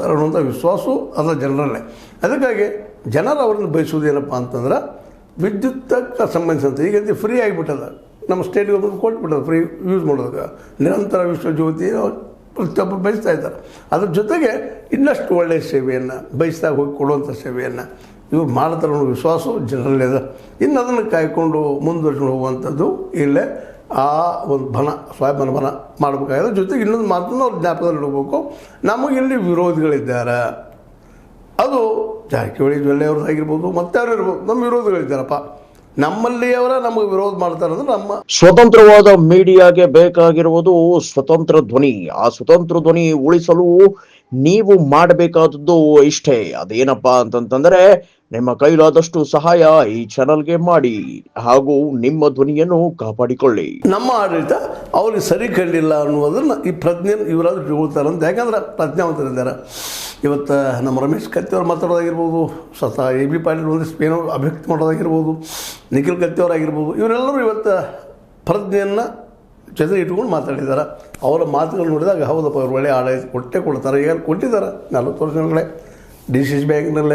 ಮಾಡ್ತಾರೆ ಅನ್ನುವಂಥ ವಿಶ್ವಾಸವೂ ಅದ ಜನರಲ್ಲೇ. ಅದಕ್ಕಾಗಿ ಜನರು ಅವ್ರನ್ನ ಬಯಸುವುದೇನಪ್ಪ ಅಂತಂದ್ರೆ ವಿದ್ಯುತ್ತಕ್ಕೆ ಸಂಬಂಧಿಸಿದಂತೆ ಈಗ ಫ್ರೀ ಆಗಿಬಿಟ್ಟದ, ನಮ್ಮ ಸ್ಟೇಟ್ ಗೌರ್ಮೆಂಟ್ ಕೊಟ್ಬಿಟ್ಟದ ಫ್ರೀ ಯೂಸ್ ಮಾಡೋದಕ್ಕೆ. ನಿರಂತರ ವಿಶ್ವಜ್ಯೋತಿ ಪ್ರತಿಯೊಬ್ಬರು ಬಯಸ್ತಾ ಇದ್ದಾರೆ. ಅದ್ರ ಜೊತೆಗೆ ಇನ್ನಷ್ಟು ಒಳ್ಳೆಯ ಸೇವೆಯನ್ನು ಬಯಸಿದಾಗ ಹೋಗಿ ಕೊಡುವಂಥ ಸೇವೆಯನ್ನು ಇವ್ರು ಮಾಡ್ತಾರೆ ಅನ್ನೋ ವಿಶ್ವಾಸ ಜನರಲ್ಲೇ ಇದೆ. ಇನ್ನು ಅದನ್ನು ಕಾಯ್ಕೊಂಡು ಮುಂದುವರ್ಸ್ಕೊಂಡು ಹೋಗುವಂಥದ್ದು ಇಲ್ಲೇ ಆ ಒಂದು ಸ್ವಾಭಿಮಾನ ಬನ ಮಾಡಬೇಕಾಗಿದೆ. ಜೊತೆಗೆ ಇನ್ನೊಂದು ಮಾತನ್ನು ಅವ್ರು ಜ್ಞಾಪಕದಲ್ಲಿ ಇಡಬೇಕು, ನಮಗಿಲ್ಲಿ ವಿರೋಧಿಗಳಿದ್ದಾರೆ. ಅದು ಜಾರಕಿಹೊಳಿ ಜೊಲ್ಲೆಯವ್ರದ್ದಾಗಿರ್ಬೋದು, ಮತ್ತೆ ಯಾರು ಇರ್ಬೋದು, ನಮ್ಮ ವಿರೋಧಿಗಳಿದ್ದಾರಪ್ಪ. ನಮ್ಮಲ್ಲಿಯವರ ನಮಗೆ ವಿರೋಧ ಮಾಡ್ತಾರೆ ಅಂದ್ರೆ ನಮ್ಮ ಸ್ವತಂತ್ರವಾದ ಮೀಡಿಯಾಗೆ ಬೇಕಾಗಿರುವುದು ಸ್ವತಂತ್ರ ಧ್ವನಿ. ಆ ಸ್ವತಂತ್ರ ಧ್ವನಿ ಉಳಿಸಲು ನೀವು ಮಾಡಬೇಕಾದದ್ದು ಇಷ್ಟೇ. ಅದೇನಪ್ಪಾ ಅಂತಂತಂದ್ರೆ ನಿಮ್ಮ ಕೈಲಾದಷ್ಟು ಸಹಾಯ ಈ ಚಾನಲ್ಗೆ ಮಾಡಿ ಹಾಗೂ ನಿಮ್ಮ ಧ್ವನಿಯನ್ನು ಕಾಪಾಡಿಕೊಳ್ಳಿ. ನಮ್ಮ ಆಡಳಿತ ಅವ್ರಿಗೆ ಸರಿ ಕಂಡಿಲ್ಲ ಅನ್ನುವುದನ್ನು ಈ ಪ್ರಜ್ಞೆ ಇವರಾದ್ರೂ ತಿಳ್ಕೊಳ್ತಾರೆ ಅಂತ. ಯಾಕಂದ್ರೆ ಪ್ರಜ್ಞಾವಂತರಿದ್ದಾರೆ. ಇವತ್ತು ನಮ್ಮ ರಮೇಶ್ ಕತ್ತಿಯವ್ರು ಮಾತಾಡೋದಾಗಿರ್ಬೋದು, ಸ್ವತಃ ಎ ಬಿ ಪಾಟೀಲ್ ಒಂದಿಷ್ಟು ಏನೋ ಅಭಿವ್ಯಕ್ತಿ ಮಾಡೋದಾಗಿರ್ಬೋದು, ನಿಖಿಲ್ ಕತ್ತಿಯವರಾಗಿರ್ಬೋದು, ಇವರೆಲ್ಲರೂ ಇವತ್ತು ಪ್ರಜ್ಞೆಯನ್ನು ಜೊತೆ ಇಟ್ಕೊಂಡು ಮಾತಾಡಿದ್ದಾರೆ. ಅವರ ಮಾತುಗಳು ನೋಡಿದಾಗ ಹೌದಪ್ಪ ಅವ್ರು ಒಳ್ಳೆಯ ಆಡಳಿತ ಕೊಟ್ಟೇ ಕೊಡ್ತಾರೆ. ಈಗ ಕೊಟ್ಟಿದ್ದಾರೆ 40 ವರ್ಷಗಳೇ ಡಿ ಸಿ ಸಿ ಬ್ಯಾಂಕ್ನಲ್ಲೇ